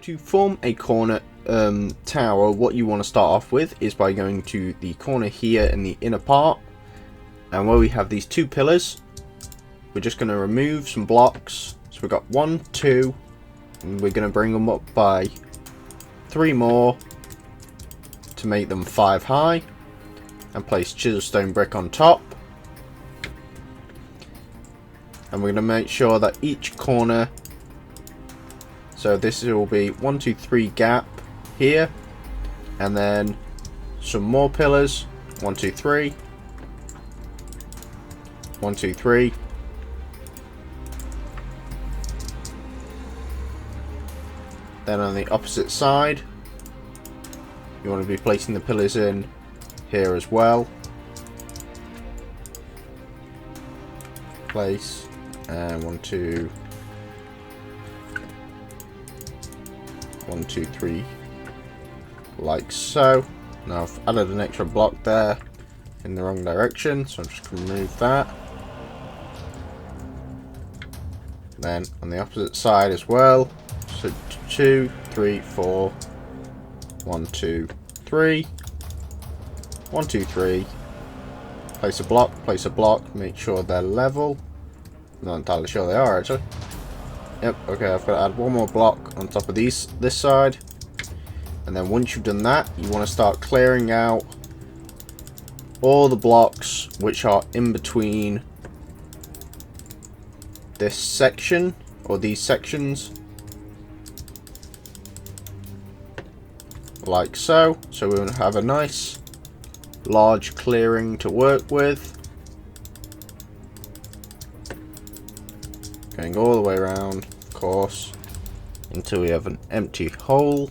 To form a corner tower, what you want to start off with is by going to the corner here in the inner part, and where we have these two pillars, we're just going to remove some blocks. So we've got 1, 2, and we're going to bring them up by 3 more to make them 5 high, and place chisel stone brick on top. And we're going to make sure that each corner, so this will be 1, 2, 3 gap here, and then some more pillars, 1, 2, 3, 1, 2, 3. Then on the opposite side, you want to be placing the pillars in here as well. Place, and 1, 2, 1, 2, 3, like so. Now I've added an extra block there in the wrong direction, so I'm just going to remove that. Then on the opposite side as well, so 2, 3, 4, 1, 2, 3, 1, 2, 3. Place a block, make sure they're level. I'm not entirely sure they are actually. Yep, okay, I've got to add one more block on top of this side. And then once you've done that, you want to start clearing out all the blocks which are in between this section, or these sections. Like so. So we're going to have a nice large clearing to work with. Going all the way around, of course, until we have an empty hole.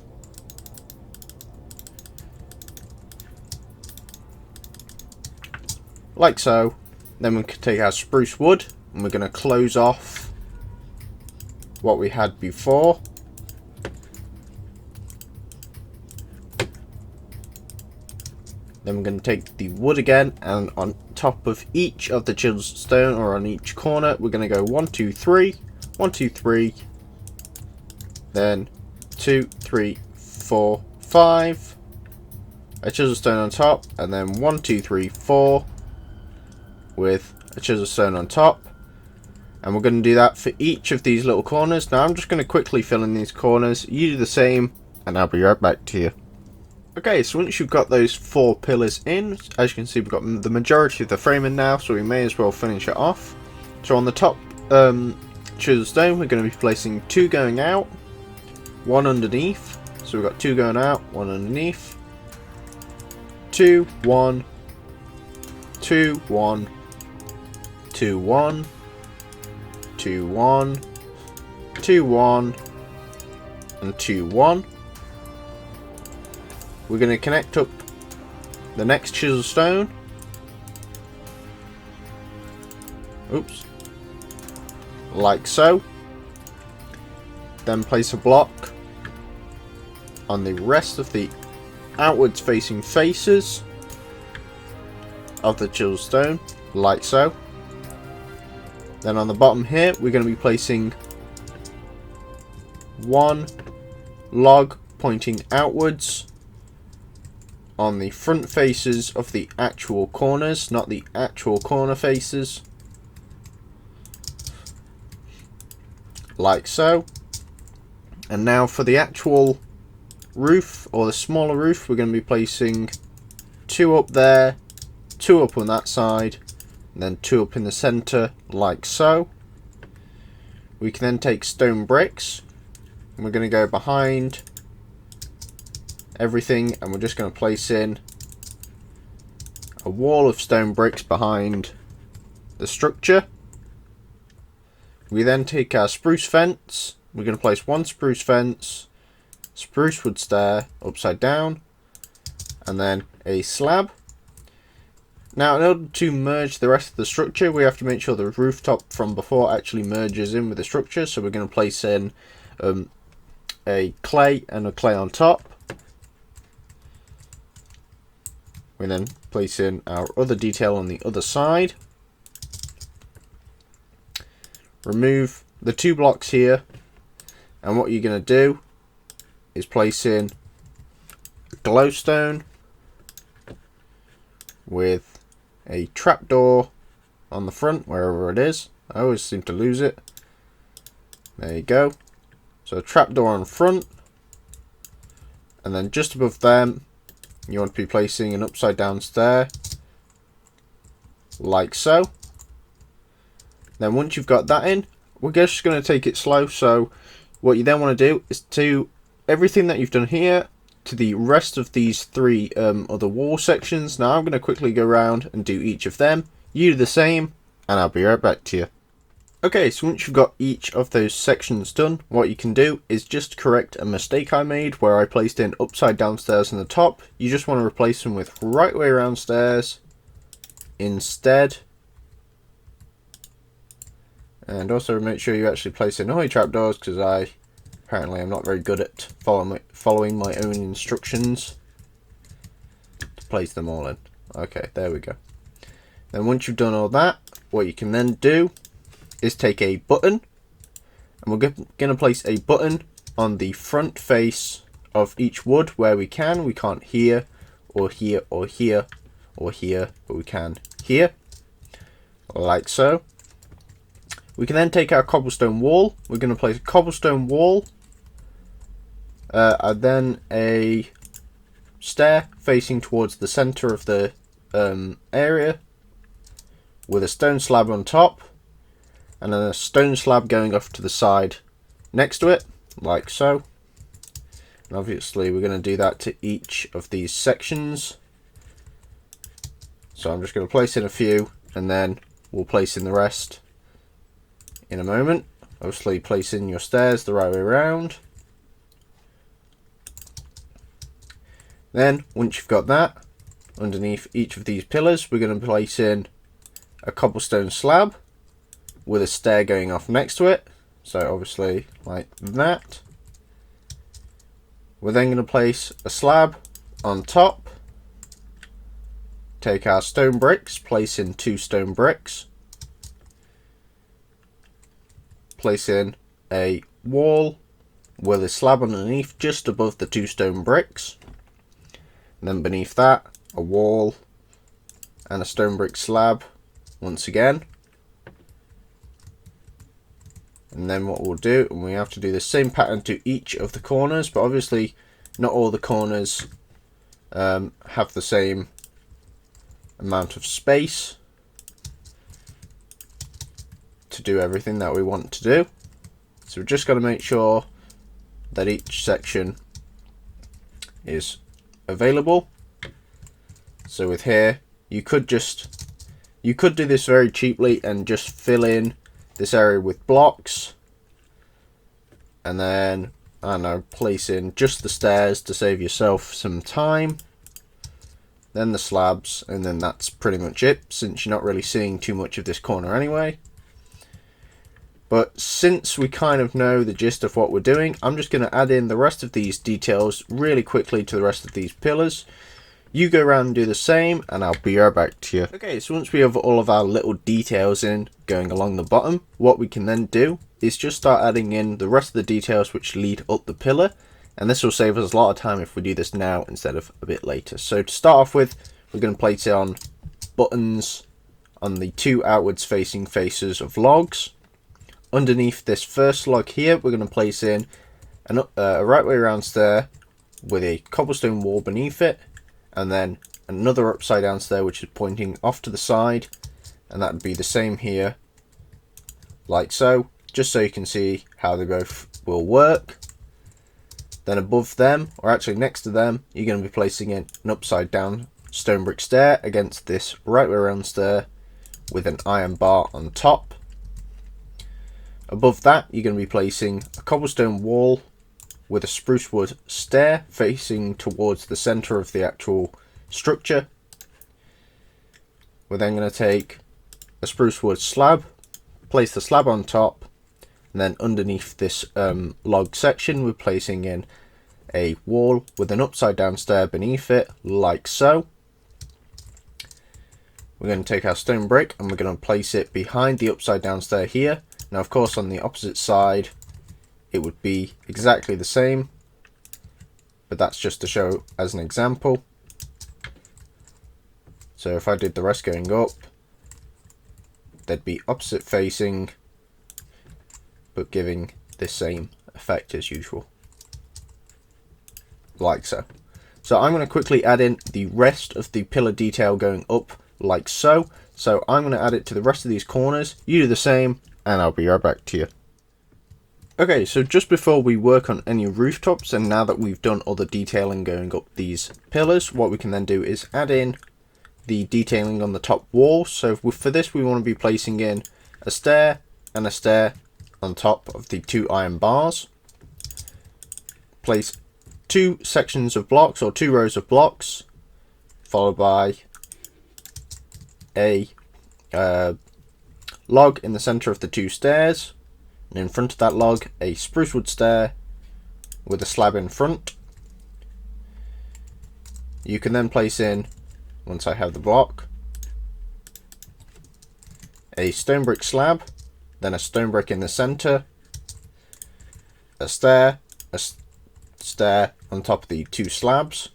Like so. Then we can take our spruce wood and we're going to close off what we had before. Then we're going to take the wood again, and on top of each of the chiseled stone, or on each corner, we're going to go 1, 2, 3, 1, 2, 3, then 2, 3, 4, 5, a chisel stone on top, and then 1, 2, 3, 4 with a chisel stone on top. And we're going to do that for each of these little corners. Now I'm just going to quickly fill in these corners. You do the same, and I'll be right back to you. Okay, so once you've got those 4 pillars in, as you can see, we've got the majority of the frame in now, so we may as well finish it off. So on the top chisel stone, we're going to be placing 2 going out, 1 underneath. So we've got 2 going out, 1 underneath, 2, 1, 2, 1, 2, 1, 2, 1, 2, 1, and 2, 1. We're going to connect up the next chisel stone. Oops. Like so. Then place a block on the rest of the outwards facing faces of the chisel stone. Like so. Then on the bottom here, we're going to be placing 1 log pointing outwards on the front faces of the actual corners, not the actual corner faces. Like so. And now for the actual roof, or the smaller roof, we're going to be placing 2 up there, 2 up on that side, and then 2 up in the center, like so. We can then take stone bricks, and we're going to go behind everything, and we're just going to place in a wall of stone bricks behind the structure. We then take our spruce fence. We're going to place 1 spruce fence, spruce wood stair upside down, and then a slab. Now, in order to merge the rest of the structure, we have to make sure the rooftop from before actually merges in with the structure. So we're going to place in a clay and a clay on top. We then place in our other detail on the other side. Remove the 2 blocks here, and what you're going to do is placing a glowstone with a trapdoor on the front, wherever it is. I always seem to lose it. There you go. So a trapdoor on front, and then just above them you want to be placing an upside down stair, like so. Then once you've got that in, we're just going to take it slow. So what you then want to do is to everything that you've done here to the rest of these three other wall sections. Now I'm going to quickly go around and do each of them. You do the same, and I'll be right back to you. Okay, so once you've got each of those sections done, what you can do is just correct a mistake I made where I placed in upside down stairs on the top. You just want to replace them with right way around stairs instead. And also make sure you actually place in all your trapdoors, because I apparently am not very good at following my own instructions to place them all in. Okay, there we go. Then once you've done all that, what you can then do is take a button, and we're going to place a button on the front face of each wood where we can. We can't here, or here, or here, or here, but we can here, like so. We can then take our cobblestone wall. We're going to place a cobblestone wall, and then a stair facing towards the center of the area with a stone slab on top, and then a stone slab going off to the side next to it, like so. And obviously we're going to do that to each of these sections. So I'm just going to place in a few, and then we'll place in the rest in a moment. Obviously place in your stairs the right way around. Then once you've got that, underneath each of these pillars we're going to place in a cobblestone slab with a stair going off next to it, so obviously like that. We're then going to place a slab on top, take our stone bricks, place in 2 stone bricks, place in a wall with a slab underneath just above the 2 stone bricks, and then beneath that a wall and a stone brick slab once again. And then what we'll do, and we have to do the same pattern to each of the corners, but obviously not all the corners have the same amount of space to do everything that we want to do. So we've just got to make sure that each section is available. So with here, you could do this very cheaply and just fill in this area with blocks, and then I don't know, place in just the stairs to save yourself some time, then the slabs, and then that's pretty much it, since you're not really seeing too much of this corner anyway. But since we kind of know the gist of what we're doing, I'm just going to add in the rest of these details really quickly to the rest of these pillars. You go around and do the same, and I'll be right back to you. Okay, so once we have all of our little details in going along the bottom, what we can then do is just start adding in the rest of the details which lead up the pillar, and this will save us a lot of time if we do this now instead of a bit later. So to start off with, we're going to place it on buttons on the 2 outwards facing faces of logs. Underneath this first log here, we're going to place in a right way around stair with a cobblestone wall beneath it, and then another upside down stair which is pointing off to the side, and that would be the same here, like so, just so you can see how they both will work. Then above them, or actually next to them, you're going to be placing in an upside down stone brick stair against this right way around stair with an iron bar on top. Above that, you're going to be placing a cobblestone wall with a spruce wood stair facing towards the center of the actual structure. We're then going to take a spruce wood slab, place the slab on top, and then underneath this log section we're placing in a wall with an upside down stair beneath it, like so. We're going to take our stone brick and we're going to place it behind the upside down stair here. Now of course on the opposite side it would be exactly the same. but that's just to show as an example. So if I did the rest going up, they'd be opposite facing, but giving the same effect as usual, like so. So I'm going to quickly add in the rest of the pillar detail going up like so. So I'm going to add it to the rest of these corners. You do the same, and I'll be right back to you. Okay, so just before we work on any rooftops, and now that we've done all the detailing going up these pillars, what we can then do is add in the detailing on the top wall. So for this, we want to be placing in a stair and a stair on top of the 2 iron bars. Place 2 sections of blocks, or 2 rows of blocks, followed by a log in the center of the 2 stairs, and in front of that log a spruce wood stair with a slab in front. You can then place in, once I have the block, a stone brick slab, then a stone brick in the center, a stair on top of the 2 slabs,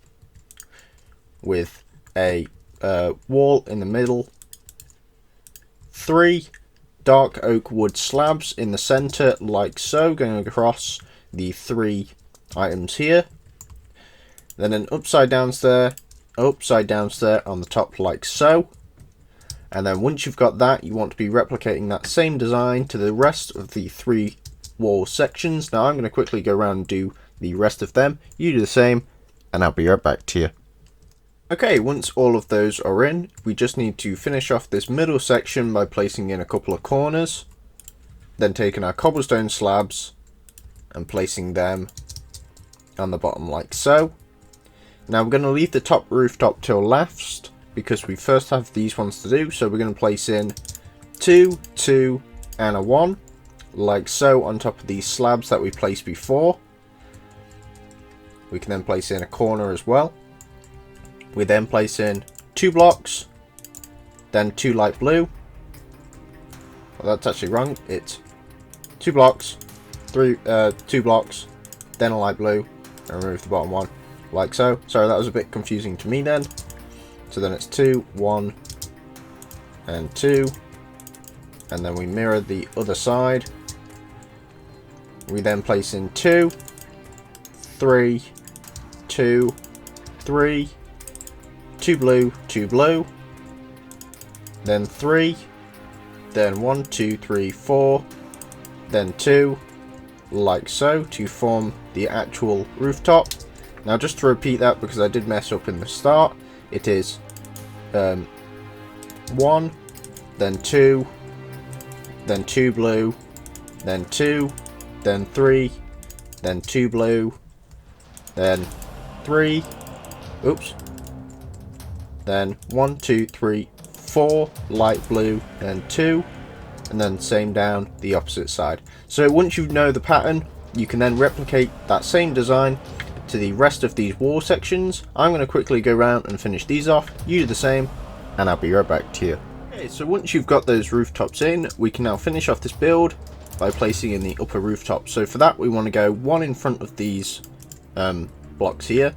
with a wall in the middle, 3 dark oak wood slabs in the center, like so, going across the 3 items here. Then an upside down stair on the top, like so. And then once you've got that, you want to be replicating that same design to the rest of the 3 wall sections. Now I'm going to quickly go around and do the rest of them. You do the same, and I'll be right back to you. Okay, once all of those are in, we just need to finish off this middle section by placing in a couple of corners, then taking our cobblestone slabs and placing them on the bottom like so. Now we're going to leave the top rooftop till last, because we first have these ones to do. So we're going to place in 2, 2 and a 1, like so, on top of these slabs that we placed before. We can then place in a corner as well. We then place in 2 blocks, then 2 light blue. Well, that's actually wrong. It's 2 blocks, 2 blocks, then a light blue, and remove the bottom one, like so. Sorry, that was a bit confusing to me then. So then it's 2, 1, and 2, and then we mirror the other side. We then place in 2, 3, 2, 3, 2 blue, 2 blue, then 3, then 1, 2, 3, 4, then 2, like so, to form the actual rooftop. Now just to repeat that, because I did mess up in the start, it is 1, then 2, then 2 blue, then 2, then 3, then 2 blue, then 3, oops, then 1, 2, 3, 4 light blue, then 2, and then same down the opposite side. So once you know the pattern, you can then replicate that same design to the rest of these wall sections. I'm going to quickly go around and finish these off. You do the same, and I'll be right back to you. Okay, so once you've got those rooftops in, we can now finish off this build by placing in the upper rooftop. So for that, we want to go 1 in front of these blocks here.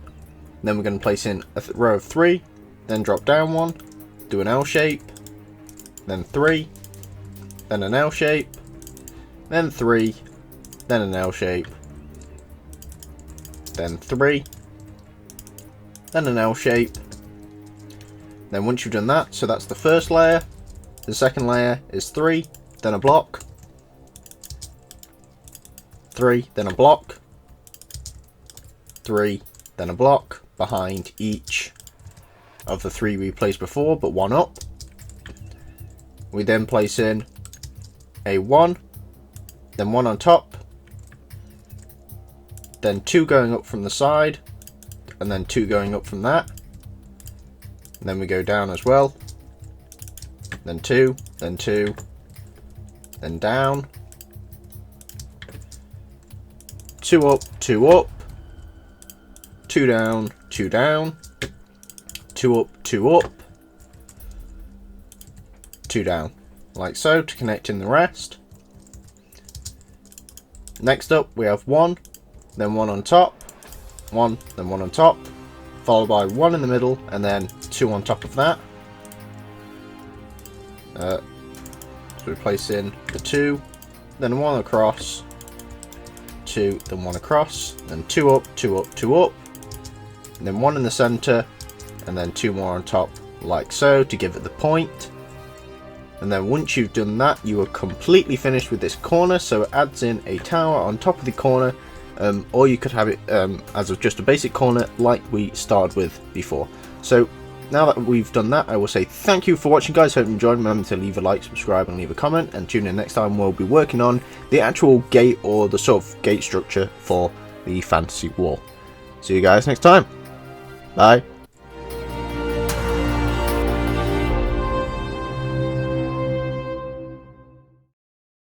Then we're going to place in a row of 3, then drop down 1, do an L shape, then 3, then an L shape, then 3, then an L shape, then 3, then an L shape. Then once you've done that, so that's the first layer, the second layer is 3, then a block, 3, then a block, 3, then a block behind each of the 3 we placed before, but 1 up. We then place in a 1, then 1 on top, then 2 going up from the side, and then 2 going up from that. And then we go down as well, then 2, then 2, then down, 2 up, 2 up, 2 down, 2 down, 2 up, 2 up, 2 down, like so, to connect in the rest. Next up we have 1, then 1 on top, 1, then 1 on top, followed by 1 in the middle, and then 2 on top of that. So we're placing the 2, then 1 across, 2, then 1 across, then 2 up, 2 up, 2 up, and then 1 in the center, and then 2 more on top, like so, to give it the point. And then once you've done that, you are completely finished with this corner. So it adds in a tower on top of the corner, or you could have it as just a basic corner like we started with before. So now that we've done that, I will say thank you for watching, guys. Hope you enjoyed. Remember to leave a like, subscribe, and leave a comment, and tune in next time. We'll be working on the actual gate, or the sort of gate structure for the fantasy wall. See you guys next time. Bye.